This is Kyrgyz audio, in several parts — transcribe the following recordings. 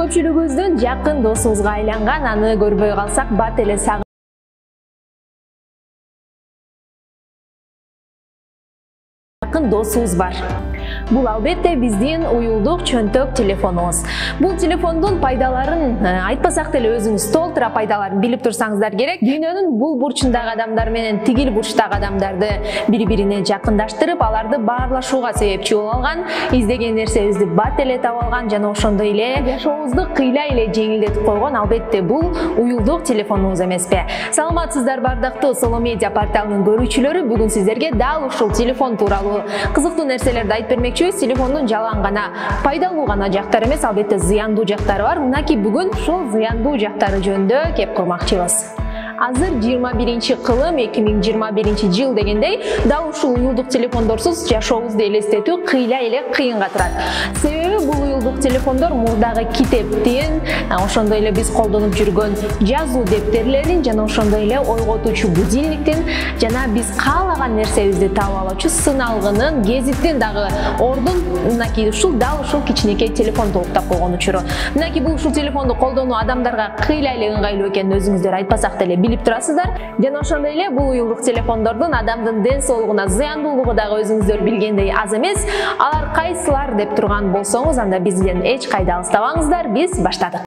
Көпчүлүгүбүздүн жакын досубузга айланган, аны көрбөй калсак бат эле жакын досубуз бар. Бул албетте биздин уюлдук чөнтөк телефонубуз. Бул телефондун пайдаларын айтпасак деле өзүңүз толтура пайдаларын билип турсаңыздар керек. Дүйнөнүн бул бурчундагы адамдар менен тигил бурчтагы адамдарды бири-бирине жакындаштырып, аларды баарлашууга себепчи боло алган, издеген нерсебизди бат эле таба алган жана ошондой эле жашообузду кыйла эле жеңилдетип койгон албетте бул уюлдук телефонубуз эмеспи. Саламатсыздар бардыктуу Solo Media порталынын көрүүчүлөрү, бүгүн сиздерге дал ушул телефон тууралуу кызыктуу нерселерди айтып бермекчи. Телефондун жалаң гана пайдалуу гана жактары эмес, албетте зыяндуу жактары бар. Мынакей бүгүн ушул зыяндуу жактары жөнүндө кеп курмакчыбыз. Азыр 21-кылым 2021 жыл дегендей, дал ушул уюлдук телефондорсуз жашообузду элестетүү кыйла эле кыйынга турат. Себеби бул уюлдук телефондор мурдагы китептин, ошондой эле биз колдонуп жүргөн жазуу дептерлерин жана ошондой эле ойготуучу будильниктин жана биз каалаган нерсебизди таап алуучу сыналгынын, гезиттин дагы ордун мынакей ушул дал ушул кичинекей телефон толуктап койгон учуру. Мынакей бул ушул телефонду колдонуу адамдарга кыйла эле ыңгайлуу экенин өзүңүздөр айтпасак деле билип турасыздар. Жана ошондой эле бул уюлдук телефондордун адамдын ден соолугуна зыяндуулугу дагы өзүңүздөр билгендей аз эмес. Алар кайсылар деп турган болсоңуз, анда бизден эч кайда алыстабаңыздар, биз баштадык.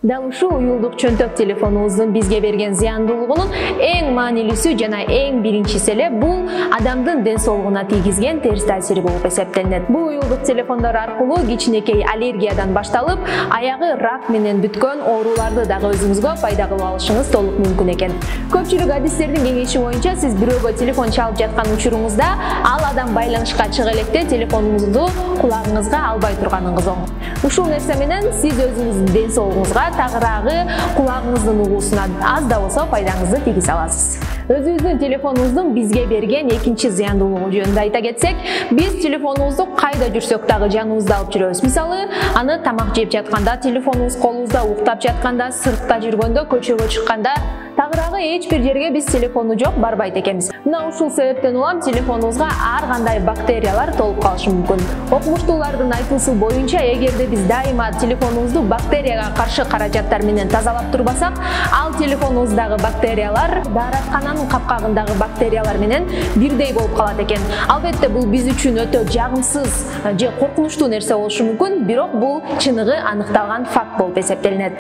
Дал ушул уюлдук чөнтөк телефонубуздун бизге берген зыяндуулугунун эң маанилүүсү жана эң биринчиси эле бул адамдын ден соолугуна тийгизген терс таасири болуп эсептелинет. Бул уюлдук телефондор аркылуу кичинекей аллергиядан башталып, аягы рак менен бүткөн ооруларды дагы өзүңүзгө пайда кылып алышыңыз толук мүмкүн экен. Көпчүлүк адистердин кеңеши боюнча сиз бирөөгө телефон чалып жаткан учуруңузда ал адам байланышка чыга электе телефонуңузду кулагыңызга албай турганыңыз оң. Ушул нерсе менен сиз өзүңүздүн ден соолугуңузга, тагыраагы кулагыңыздын угуусуна аз да болсо пайдаңызды тийгизе аласыз. Өзүбүздүн телефонубуздун бизге берген экинчи зыяндуулугу жөнүндө айта кетсек, биз телефонубузду кайда жүрсөк дагы жаныбызда алып жүрөбүз. Мисалы, аны тамак жеп жатканда, телефонубуз колубузда, уктап жатканда, сыртта жүргөндө, көчөгө чыкканда, тагыраагы эч бир жерге биз телефону жок барбайт экенбиз. Мына ушул себептен улам телефонубузга ар кандай бактериялар толуп калышы мүмкүн. Окумуштуулардын айтуусу боюнча, эгерде биз дайыма телефонубузду бактерияга каршы каражаттар менен тазалап турбасак, ал телефонубуздагы бактериялар даараткананын капкагындагы бактериялар менен бирдей болуп калат экен. Албетте бул биз үчүн өтө жагымсыз же коркунучтуу нерсе болушу мүмкүн, бирок бул чыныгы аныкталган факт болуп эсептелинет.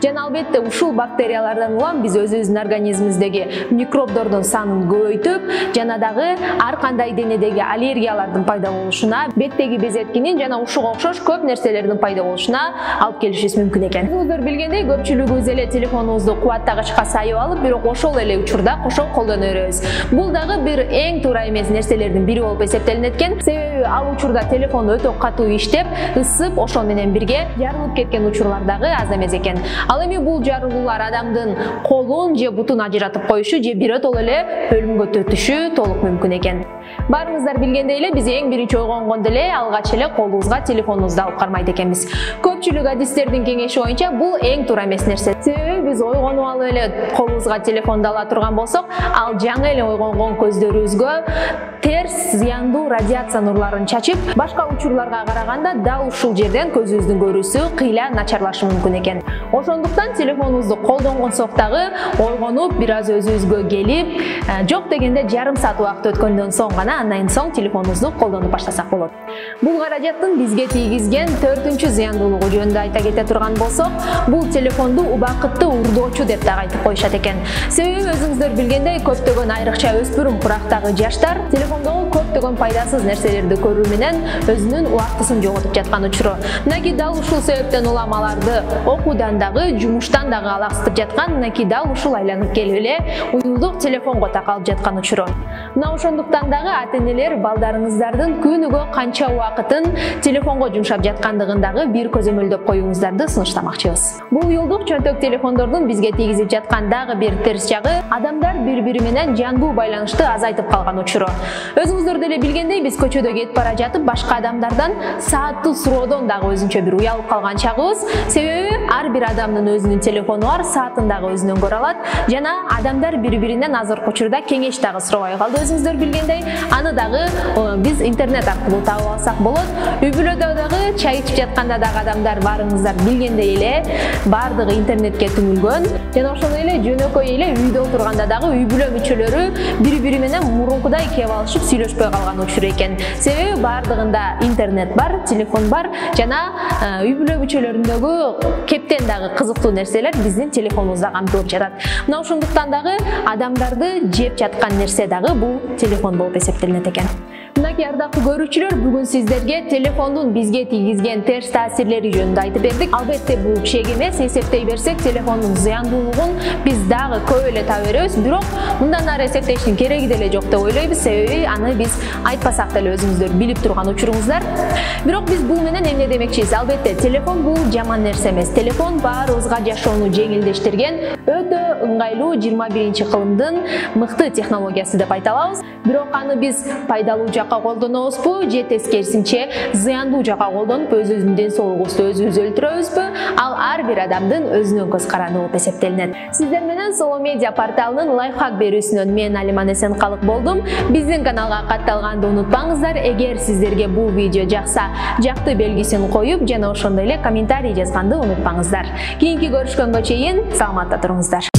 Жана албетте ушул бактериялардан улам биз өзүбүздүн организмибиздеги микробдордун санын көбөйтүп, жана дагы ар кандай денедеги аллергиялардын пайда болушуна, беттеги безеткинин жана ушуга окшош көп нерселердин пайда болушуна алып келишибиз мүмкүн экен. Өзүңүздөр билгендей, көпчүлүгүбүз эле телефонубузду кубаттагычка сайып алып, бирок ошол эле учурда кошо колдоно беребиз. Бул дагы бир эң туура эмес нерселердин бири болуп эсептелинет экен. Себеби ал учурда телефон өтө катуу иштеп, ысып, ошол менен бирге жарылып кеткен учурлар дагы аз эмес экен. Ал эми бул жарылуулар адамдын колун же бутун ажыратып коюшу же биротоло эле өлүмгө төтүшү толук мүмкүн экен. Баарыңыздар билгендей эле, биз эң биринчи ойгонгондо эле алгач эле колубузга телефонубузду алып кармайт экенбиз. Көпчүлүк адистердин кеңеши боюнча бул эң туура эмес нерсе. Себеби биз ойгонуп алып эле колубузга телефонду ала турган болсок, ал жаңы эле ойгонгон көздөрүбүзгө терс зыяндуу радиация нурларын чачып, башка учурларга караганда дал ушул жерден көзүбүздүн көрүүсү кыйла начарлашы мүмкүн экен. Ошондуктан телефонубузду колдонгонсок дагы ойгонуп, бир аз өзүбүзгө келип, жок дегенде жарым саат убакыт өткөндөн соң гана андан соң телефонубузду колдонуп баштасак болот. Бул каражаттын бизге тийгизген 4-чү зыяндуулугу жөнүндө айта кете турган болсок, бул телефонду убакытты урдоочу деп дагы айтып коюшат экен. Себеби өзүңүздөр билгендей, көптөгөн айрыкча өспүрүм курактагы жаштар телефондогу көптөгөн пайдасыз нерселерди көрүү менен өзүнүн убактысын жоготуп жаткан учуру. Мынакей дал ушул себептен улам аларды окуудан дагы, жумуштан дагы алаксытып жаткан, мынакей дал ушул айланып келип эле уюлдук телефонго такалып жаткан учуру. Мына ошондуктан дагы ата-энелер балдарыңыздардын күнүгө канча убакытын телефонго жумшап жаткандыгын дагы бир көзөмөлдөп коюңуздарды сунуштамакчыбыз. Бул уюлдук чөнтөк телефондордун бизге тийгизип жаткан дагы бир терс жагы, адамдар бири-бири менен жандуу байланышты азайтып калган учуру. Өзүңүздөр деле билгендей, биз көчөдө кетип бара жатып, башка адамдардан сааттуу суроодон дагы өзүнчө бир уялып калган чагыбыз. Себеби ар бир адамдын өзүнүн телефону бар, саатын дагы өзүнөн көрө алат, жана адамдар бири-биринен азыркы учурда кеңеш дагы сурабай калды. Өзүңүздөр билгендей, аны дагы биз интернет аркылуу таап алсак болот. Үй бүлөдө дагы чай ичип жатканда дагы адамдар баарыңыздар билгендей эле баардыгы интернетке түңүлгөн. Жана ошондой эле жөнөкөй эле үйдө отурганда дагы үй бүлө мүчөлөрү бири-бири менен мурункудай кеп алышып сүйлөшпөй калган учур экен. Себеби баардыгында интернет бар, телефон бар жана үй бүлө мүчөлөрүндөгү кептен дагы кызыктуу нерселер биздин телефонубузда камтылып жатат. Мына ошондуктан дагы адамдарды жеп жаткан нерсе дагы бул телефон болуп эсептелинет экен. Мынакей ардактуу көрүүчүлөр, бүгүн сиздерге телефондун бизге тийгизген терс таасирлери жөнүндө айтып бердик. Албетте бул чек эмес, эсептей берсек телефондун зыяндуулугун биз дагы көп эле таба беребиз, бирок мындан ары эсептештин кереги деле жок деп ойлойбуз, себеби аны биз айтпасак деле өзүңүздөр билип турган учуруңуздар. Бирок биз бул менен эмне демекчибиз? Албетте телефон бул жаман нерсе эмес. Телефон баарыбызга жашоону жеңилдештирген өтө ыңгайлуу 21-кылымдын мыкты технологиясы деп айта алабыз. Бирок аны биз пайдалуу жакка колдонобузбу же тескерисинче зыяндуу жакка колдонуп өзүбүздүн ден соолугубузду өзүбүз өлтүрөбүзбү? Ал ар бир адамдын өзүнүн көз каранды болуп эсептелинет. Сиздер менен Solo Media порталынын лайфхак берүүсүнөн мен Алиман Эсенкалык болдум. Биздин каналга катталганды унутпаңыздар. Эгер сиздерге бул видео жакса, жакты белгисин коюп жана ошондой эле комментарий жазганды унутпаңыздар. Кийинки көрүшкөнгө чейин саламатта туруңуздар.